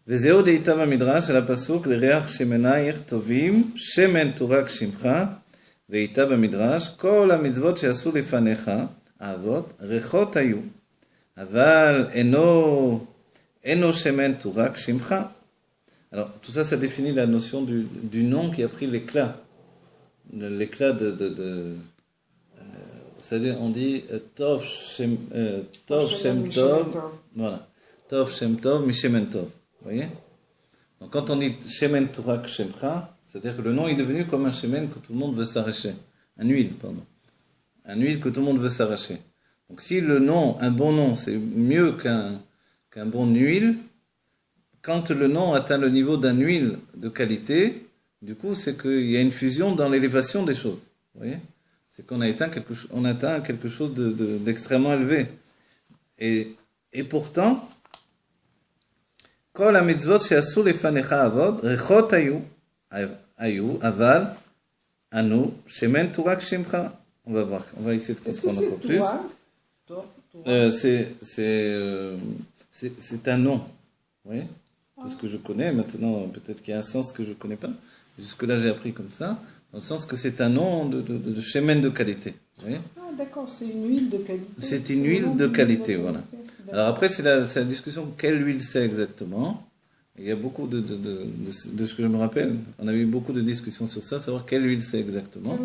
וזהו דאיתה במדרש על הפסוק לריח שמנייך טובים, שמן תורק שמך, ואיתה במדרש, כל המצוות שעשו לפניך, האבות, ריחות היו, אבל אינו שמן תורק שמך. Alors, tout ça, ça définit la notion du nom qui a pris l'éclat. L'éclat c'est-à-dire, on dit Tov Shem Tov, voilà. Tov Shem Tov, Mishemen Tov. Vous voyez? Donc, quand on dit Shemen Turak Shemcha, c'est-à-dire que le nom est devenu comme un shemen que tout le monde veut s'arracher. Un huile, pardon. Un huile que tout le monde veut s'arracher. Donc, si le nom, un bon nom, c'est mieux qu'un bon huile, quand le nom atteint le niveau d'un huile de qualité, du coup, c'est qu'il y a une fusion dans l'élévation des choses. Vous voyez? C'est qu'on a atteint quelque chose d'extrêmement élevé. Et pourtant, Kol ha-mitzvot she'asu lefanecha avot, rechot hayu, aval, anu, shemen turak shemcha. On va voir, on va essayer de comprendre encore plus. C'est un nom, vous voyez? De ce que je connais, maintenant peut-être qu'il y a un sens que je ne connais pas. Jusque-là j'ai appris comme ça, dans le sens que c'est un nom de shemen de qualité. Vous voyez? Ah d'accord, c'est une huile de qualité. C'est une huile de qualité, voilà. Alors après c'est la discussion, quelle huile c'est exactement. Il y a beaucoup de ce que je me rappelle, on a eu beaucoup de discussions sur ça, savoir quelle huile c'est exactement.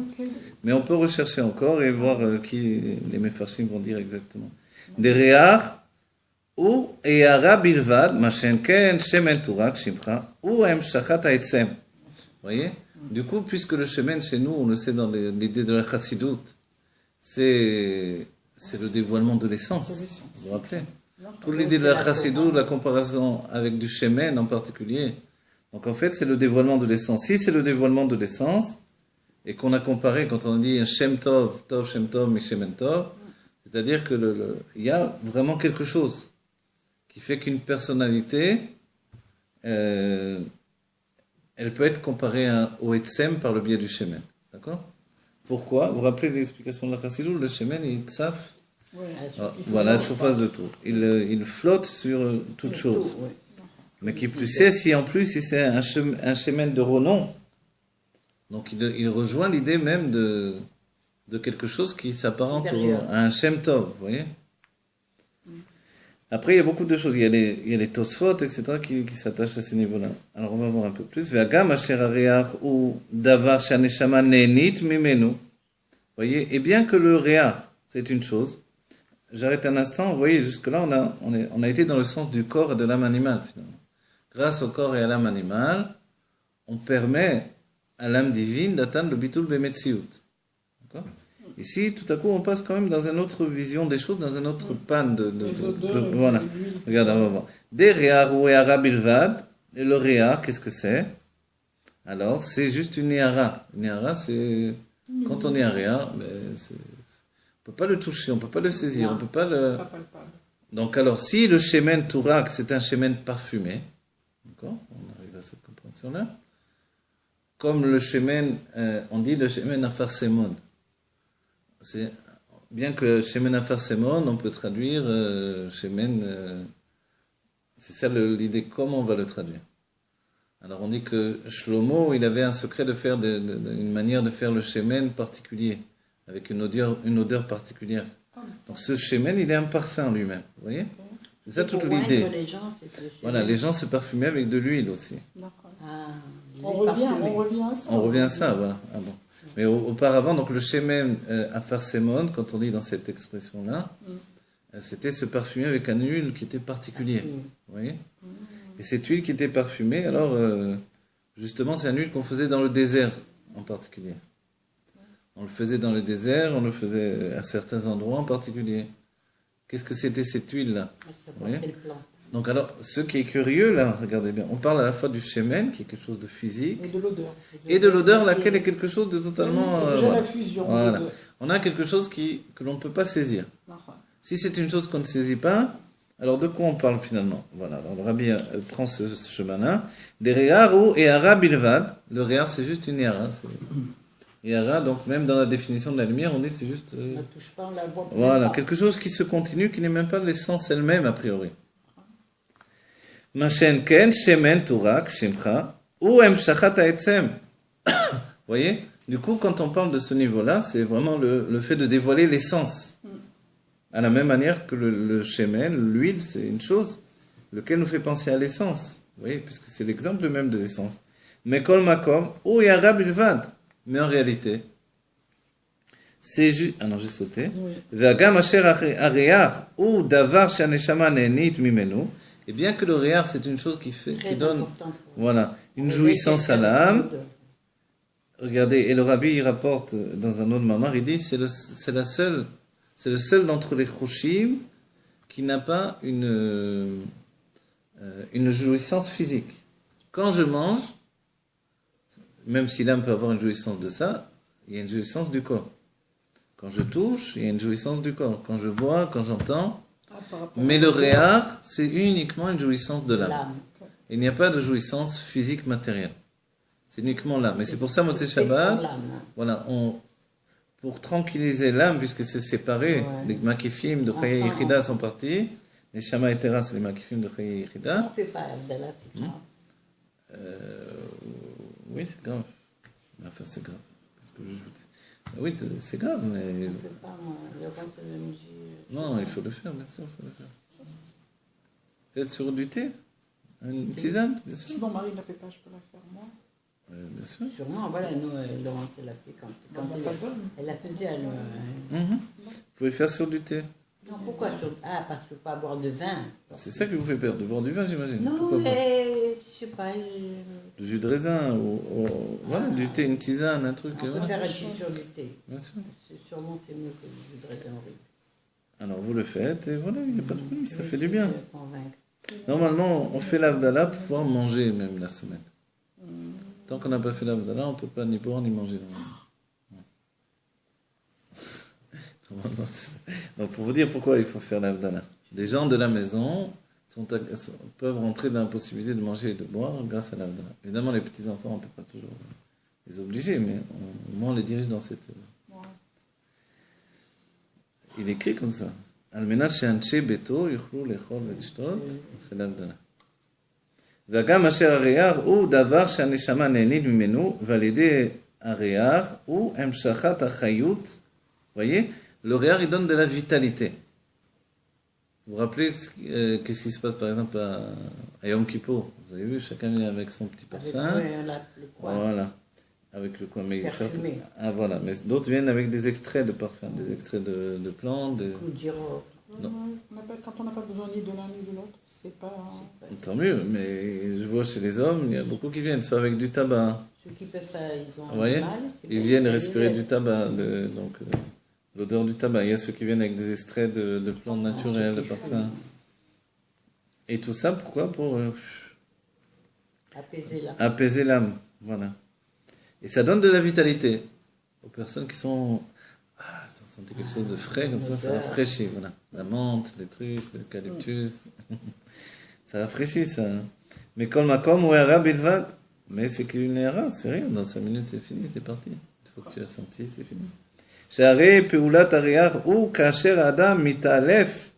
Mais on peut rechercher encore et voir qui les mefarshim vont dire exactement. Des réach ou e'ara bilvad, machin ken shemen turak shimcha ou em shachat ha'etzem. Vous voyez? Du coup, puisque le shemen chez nous, on le sait dans l'idée de la chassidut, c'est le dévoilement de l'essence. Vous vous rappelez? Toute l'idée de la chassidut, la comparaison avec du shemen en particulier. Donc en fait, c'est le dévoilement de l'essence. Si c'est le dévoilement de l'essence, et qu'on a comparé, quand on dit Shem Tov, Tov Shem Tov, Mishemen Tov, c'est-à-dire que il y a vraiment quelque chose qui fait qu'une personnalité, elle peut être comparée au Etzem par le biais du shemen. D'accord? Pourquoi? Vous vous rappelez l'explication de la chassidut? Le shemen, il tsaf. Voilà la surface de tout. Il flotte sur toute chose. Mais qui plus c'est, si en plus si c'est un shemen de renom, donc il rejoint l'idée même de quelque chose qui s'apparente à un Shem Tov, vous voyez. Après, il y a beaucoup de choses. Il y a les Tosfot, etc., qui s'attachent à ces niveaux-là. Alors, on va voir un peu plus. Ve'agam asher hareach ou davar she'aneshama ne'enit mimenu. Vous voyez, et bien que le réach, c'est une chose, j'arrête un instant, vous voyez, jusque-là, on a été dans le sens du corps et de l'âme animale, finalement. Grâce au corps et à l'âme animale, on permet à l'âme divine d'atteindre le bitul bemetziut. D'accord? Ici, tout à coup, on passe quand même dans une autre vision des choses, dans un autre pan voilà. Regarde, on va voir. Des réar ou éara bilvad, et le réar, qu'est-ce que c'est? Alors, c'est juste une éara. Une éara, c'est... Quand on est un réar, on ne peut pas le toucher, on ne peut pas le saisir, on ne peut pas le... Donc alors, si le shemen turak, c'est un shemen parfumé, d'accord? On arrive à cette compréhension-là. Comme le shemen, on dit le shemen afarsemon. C'est bien que shemen afarsemon, on peut traduire shemen... c'est ça l'idée, comment on va le traduire. Alors on dit que Shlomo, il avait un secret de faire une manière de faire le shemen particulier, avec une odeur particulière. Donc ce shemen, il est un parfum lui-même, vous voyez? C'est ça toute l'idée. Voilà, les gens se parfumaient avec de l'huile aussi. On revient à ça. On revient à ça, voilà. Ah bon. Mais auparavant, donc le shemen afarsemon, quand on dit dans cette expression-là, c'était se parfumer avec un huile qui était particulier, vous voyez? Et cette huile qui était parfumée, alors justement, c'est une huile qu'on faisait dans le désert en particulier. On le faisait dans le désert, on le faisait à certains endroits en particulier. Qu'est-ce que c'était cette huile-là? Donc alors, ce qui est curieux là, regardez bien, on parle à la fois du shemen, qui est quelque chose de physique, et de l'odeur, laquelle est quelque chose de totalement... c'est déjà la fusion. Voilà. On a quelque chose que l'on ne peut pas saisir. Si c'est une chose qu'on ne saisit pas, alors de quoi on parle finalement? Voilà, alors le Rabbi prend ce chemin-là. Des réar ou éara bilvad. Le réar, c'est juste une éara. Éara, donc même dans la définition de la lumière, on dit c'est juste... On la touche pas, on la voit pas. Voilà, quelque chose qui se continue, qui n'est même pas l'essence elle-même a priori. Machen ken shemen turak shimcha ou emshachat ha'etzem. Vous voyez? Du coup, quand on parle de ce niveau-là, c'est vraiment le fait de dévoiler l'essence. À la même manière que le shemen, l'huile, c'est une chose, lequel nous fait penser à l'essence. Vous voyez? Puisque c'est l'exemple même de l'essence. Mais kol makom ou yara bilvad. Mais en réalité, c'est juste... Ah non, j'ai sauté. Ve'agam asher areach ou davar she'aneshama ne'enit mimenu. Et bien que le réar, c'est une chose qui donne voilà, une jouissance à l'âme. Regardez, et le rabbi, il rapporte dans un autre mamar, il dit c'est le seul d'entre les choshim qui n'a pas une jouissance physique. Quand je mange, même si l'âme peut avoir une jouissance de ça, il y a une jouissance du corps. Quand je touche, il y a une jouissance du corps. Quand je vois, quand j'entends. Mais le réar, c'est uniquement une jouissance de l'âme. Il n'y a pas de jouissance physique matérielle. C'est uniquement l'âme. Et c'est pour ça, Motzei Shabbat, voilà, pour tranquilliser l'âme, puisque c'est séparé, les makifim de Chaye Yichida sont partis, les Shama et Tera, c'est les makifim de Chaye Yichida. On ne fait pas Abdallah, c'est grave. Oui, c'est grave. Enfin, c'est grave. Oui, c'est grave, mais... Je ne sais pas, moi. Le reste de la musique... Non, il faut le faire, bien sûr, il faut le faire. Faites sur du thé, une tisane, bien sûr. Si mon mari ne la fait pas, je peux la faire moi. Bien sûr. Sûrement, voilà, nous, Laurence, elle l'a fait quand elle la faisait, elle... Vous pouvez faire sur du thé. Non, pourquoi sur... Ah, parce que pas boire de vin. C'est ça qui vous fait peur, de boire du vin, j'imagine. Non, pourquoi mais je sais pas... Du jus de raisin, ou voilà, du thé, une tisane, un truc. On peut faire un thé sur du thé. Bien sûr. Sûrement, c'est mieux que du jus de raisin horrible. Alors vous le faites, et voilà, il n'y a pas de problème, ça fait du bien. Normalement, on fait l'Avdallah pour pouvoir manger même la semaine. Tant qu'on n'a pas fait l'Avdallah, on ne peut pas ni boire ni manger. Normalement, c'est ça. Donc pour vous dire pourquoi il faut faire l'Avdallah. Les gens de la maison peuvent rentrer dans la possibilité de manger et de boire grâce à l'Avdallah. Évidemment, les petits-enfants, on ne peut pas toujours les obliger, mais au moins on les dirige dans cette... Il écrit comme ça. Al-menat she'anche beto yuchlu lechol ve'lishtot fait l'Avdallah. Ve'agam asher hareach hu davar she'haneshama ne'enit mimenu ועל ידי הריח הוא המשכת החיות. Voyez, le réar, il donne de la vitalité. Vous vous rappelez qu'est-ce qui se passe par exemple à Yom Kippour? Vous avez vu, chacun vient avec son petit parfum. Voilà. Avec le coin, mais voilà, mais d'autres viennent avec des extraits de parfum, des extraits de plantes. Non. Quand on n'a pas besoin ni de l'un ni de l'autre, c'est pas... Tant mieux, mais je vois chez les hommes, il y a beaucoup qui viennent, soit avec du tabac. Ceux qui peuvent faire, ils ont... Vous voyez, ils viennent respirer du tabac, donc l'odeur du tabac. Il y a ceux qui viennent avec des extraits de plantes naturelles, de parfums. Et tout ça, pourquoi? Pour apaiser l'âme, voilà. Et ça donne de la vitalité aux personnes qui sont... ça sentait quelque chose de frais, comme ça rafraîchit, voilà. La menthe, les trucs, l'eucalyptus. Ça rafraîchit, ça. Mais kol makom ou era bilvad. Mais c'est qu'une era, c'est rien. Dans 5 minutes, c'est fini, c'est parti. Une fois que tu as senti, c'est fini. Sha'arei peulat hariach ou kasher adam mitalef.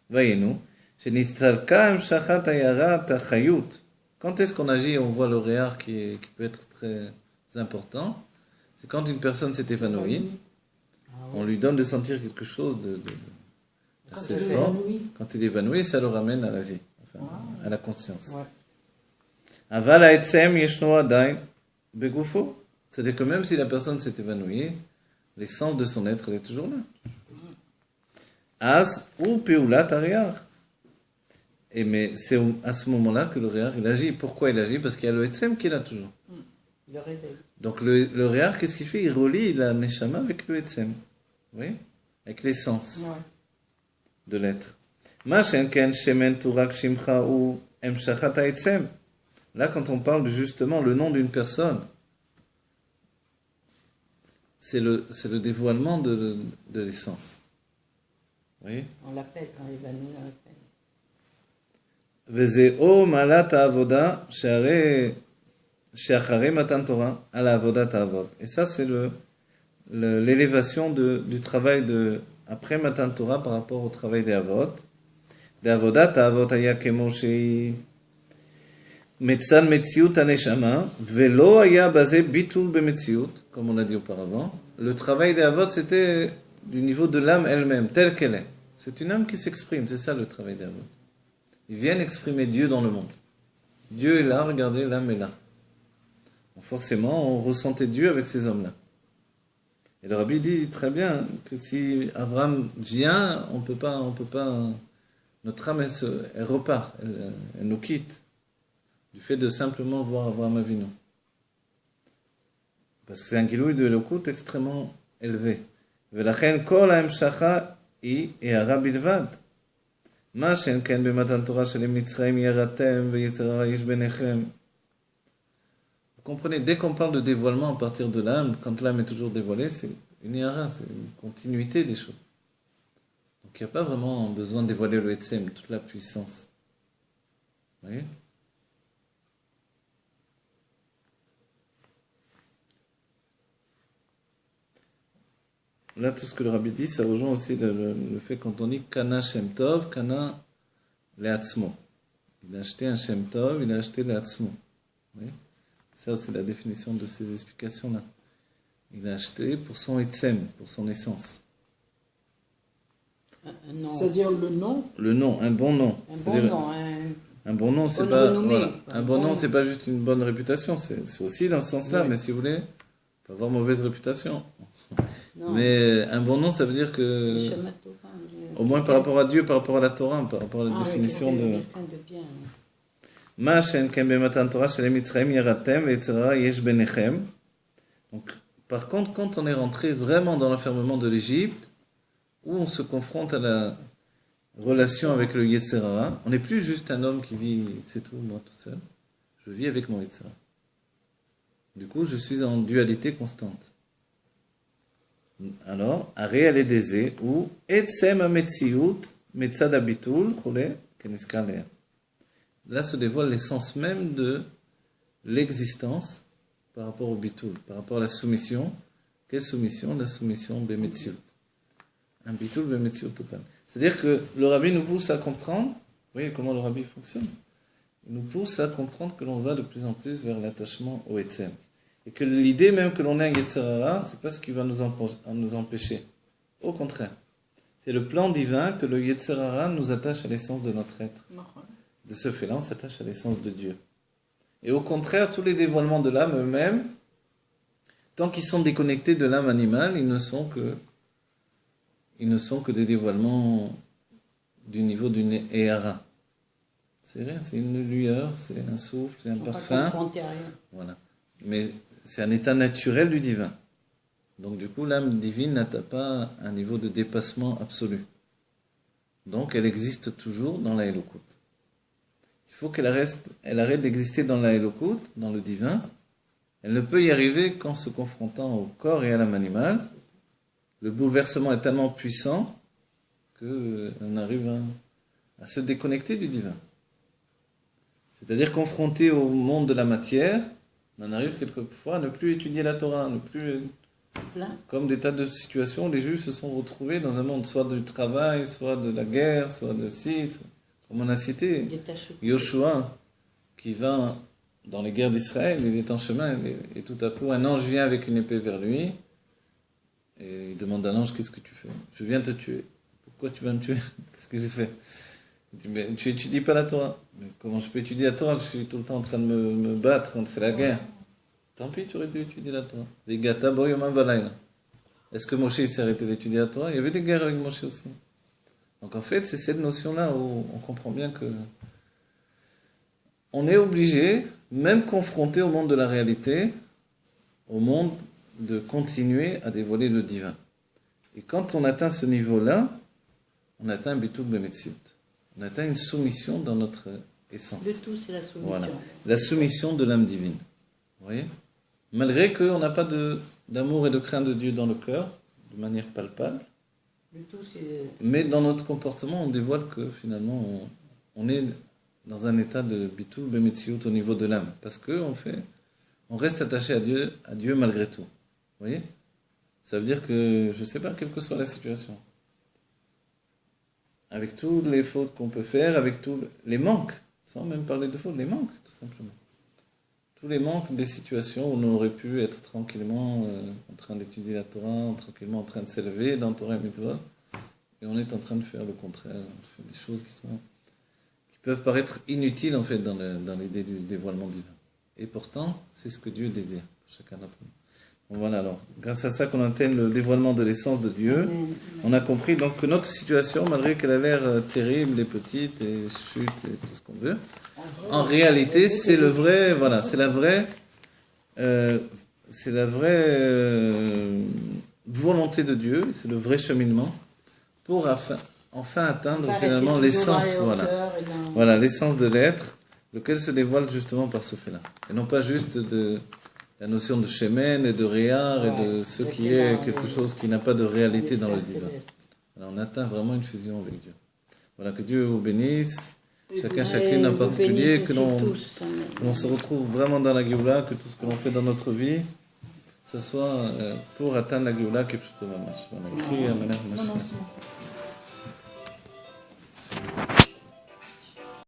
Voyez-nous. Shenistalka emshachat hayara tachayut. Quand est-ce qu'on agit et on voit le réar qui peut être très important? C'est quand une personne s'est évanouie. On lui donne de sentir quelque chose d'assez fort. Quand il est évanoui, ça le ramène à la vie, enfin, à la conscience. Aval ha'etzem yeshno adain begufo. C'est-à-dire que même si la personne s'est évanouie, l'essence de son être, elle est toujours là. Az ou peulat hariach. Et mais c'est à ce moment-là que le réar, il agit. Pourquoi il agit? Parce qu'il y a le etzem qui est là toujours. Le réveil. Donc le réar, qu'est-ce qu'il fait? Il relie la neshama avec le etzem. Oui, avec l'essence de l'être. Là, quand on parle de justement le nom d'une personne, c'est le dévoilement de l'essence. Oui. On l'appelle quand il va nous l'appelle. Vezeo malat avoda she'achare matan Torah ala avodat avod. Et ça, c'est l'élévation du travail après Matan Torah par rapport au travail des Avot. Des Avodat Avot aya kemo shei Metzal Metziut Aneshama, Velo Aya Basé Bitul Bemetziut, comme on l'a dit auparavant. Le travail des Avot, c'était du niveau de l'âme elle-même, telle qu'elle est. C'est une âme qui s'exprime, c'est ça le travail des Avot. Ils viennent exprimer Dieu dans le monde. Dieu est là, regardez, l'âme est là. Donc forcément, on ressentait Dieu avec ces hommes-là. Et le Rabbi dit très bien que si Abraham vient, on peut pas, notre âme, elle repart, elle nous quitte. Du fait de simplement voir Abraham Avinu. Parce que c'est un gilouï de Elokut extrêmement élevé. Velachen kol ha'emshacha hi ha'ara bilvad. Ma she'en ken b'matan Torah shel Mitzrayim yaratem ve'yetzer hara yesh benechem. Vous comprenez, dès qu'on parle de dévoilement à partir de l'âme, quand l'âme est toujours dévoilée, c'est une hara, c'est une continuité des choses. Donc il n'y a pas vraiment besoin de dévoiler le Etzem, toute la puissance. Vous voyez? Là, tout ce que le Rabbi dit, ça rejoint aussi le fait quand on dit Kana Shem Tov, Kana Leatzmo. Il a acheté un Shem Tov, il a acheté Leatzmo. Ça, c'est la définition de ces explications-là. Il a acheté pour son Etzem, pour son essence. C'est-à-dire le nom. Le nom, un bon nom. Un bon nom, c'est pas. Voilà, un bon nom, c'est pas juste une bonne réputation. C'est aussi dans ce sens-là, mais si vous voulez, il faut avoir mauvaise réputation. Non. Mais un bon nom, ça veut dire que, au moins par rapport à Dieu, par rapport à la Torah, par rapport à la définition de... Donc, par contre, quand on est rentré vraiment dans l'enfermement de l'Égypte, où on se confronte à la relation avec le Yetzer Hara, on n'est plus juste un homme qui vit, c'est tout, moi tout seul. Je vis avec mon Yetzer Hara. Du coup, je suis en dualité constante. Alors, Ariel et Désé, ou Etsem Ametziut, Metzad Abitul, Chole, Keniskalea. Là se dévoile l'essence même de l'existence par rapport au Bitul, par rapport à la soumission. Quelle soumission? La soumission Bemetziut. Un Bitul Bemetziut total. C'est-à-dire que le Rabbi nous pousse à comprendre, vous voyez comment le Rabbi fonctionne? Il nous pousse à comprendre que l'on va de plus en plus vers l'attachement au Etsem. Et que l'idée même que l'on ait un Yetzer Hara, c'est pas ce qui va nous empêcher. Au contraire. C'est le plan divin que le Yetzer Hara nous attache à l'essence de notre être. De ce fait-là, on s'attache à l'essence de Dieu. Et au contraire, tous les dévoilements de l'âme eux-mêmes, tant qu'ils sont déconnectés de l'âme animale, ils ne sont que des dévoilements du niveau d'une Ehara. C'est rien, c'est une lueur, c'est un souffle, c'est un parfum. Voilà. Mais c'est un état naturel du divin. Donc du coup, l'âme divine n'atteint pas un niveau de dépassement absolu. Donc elle existe toujours dans la Elokut. Il faut qu'elle arrête d'exister dans la Elokut, dans le divin. Elle ne peut y arriver qu'en se confrontant au corps et à l'âme animale. Le bouleversement est tellement puissant qu'on arrive à se déconnecter du divin. C'est-à-dire confronté au monde de la matière, on en arrive quelquefois à ne plus étudier la Torah, ne plus... Comme des tas de situations, les Juifs se sont retrouvés dans un monde soit du travail, soit de la guerre, soit de comme on a cité, Yoshua, qui va dans les guerres d'Israël, il est en chemin, et tout à coup un ange vient avec une épée vers lui, et il demande à l'ange, qu'est-ce que tu fais? Je viens te tuer. Pourquoi tu vas me tuer? Qu'est-ce que j'ai fait? Il dit, mais tu étudies pas la Torah. Mais comment je peux étudier la Torah? Je suis tout le temps en train de me battre, c'est la guerre. Tant pis, tu aurais dû étudier la Torah. Les gata boyoma valayna. Est-ce que Moshe s'est arrêté d'étudier la Torah? Il y avait des guerres avec Moshe aussi. Donc en fait, c'est cette notion-là où on comprend bien que on est obligé, même confronté au monde de la réalité, au monde de continuer à dévoiler le divin. Et quand on atteint ce niveau-là, on atteint Bitul Bemetziut. On atteint une soumission dans notre essence. Le tout, c'est la soumission. Voilà. La soumission de l'âme divine. Vous voyez? Malgré qu'on n'a pas d'amour et de crainte de Dieu dans le cœur, de manière palpable. Le tout, c'est... Mais dans notre comportement, on dévoile que finalement, on est dans un état de Bitul Bemetziut au niveau de l'âme. Parce qu'on reste attaché à Dieu malgré tout. Vous voyez? Ça veut dire que, je ne sais pas, quelle que soit la situation, avec toutes les fautes qu'on peut faire, avec tous les manques, sans même parler de faute, les manques, tout simplement. Tous les manques des situations où on aurait pu être tranquillement en train d'étudier la Torah, tranquillement en train de s'élever dans Torah et Mitzvot, et on est en train de faire le contraire, on fait des choses qui peuvent paraître inutiles en fait dans l'idée du dévoilement divin. Et pourtant, c'est ce que Dieu désire pour chacun d'entre nous. Donc voilà, alors, grâce à ça qu'on atteigne le dévoilement de l'essence de Dieu, on a compris donc que notre situation, malgré qu'elle a l'air terrible et petite et chute et tout ce qu'on veut, en réalité, c'est le vrai, voilà, c'est la vraie volonté de Dieu, c'est le vrai cheminement pour enfin atteindre finalement l'essence, voilà, l'essence de l'être, lequel se dévoile justement par ce fait-là. Et non pas juste de la notion de Shemen et de Réar et de ce qui est quelque chose qui n'a pas de réalité dans le divin. Alors, on atteint vraiment une fusion avec Dieu. Voilà, que Dieu vous bénisse, chacune en particulier, que l'on se retrouve vraiment dans la Géoula, que tout ce que l'on fait dans notre vie, ça soit pour atteindre la Géoula qui est plutôt mamash. Voilà, écrit à manière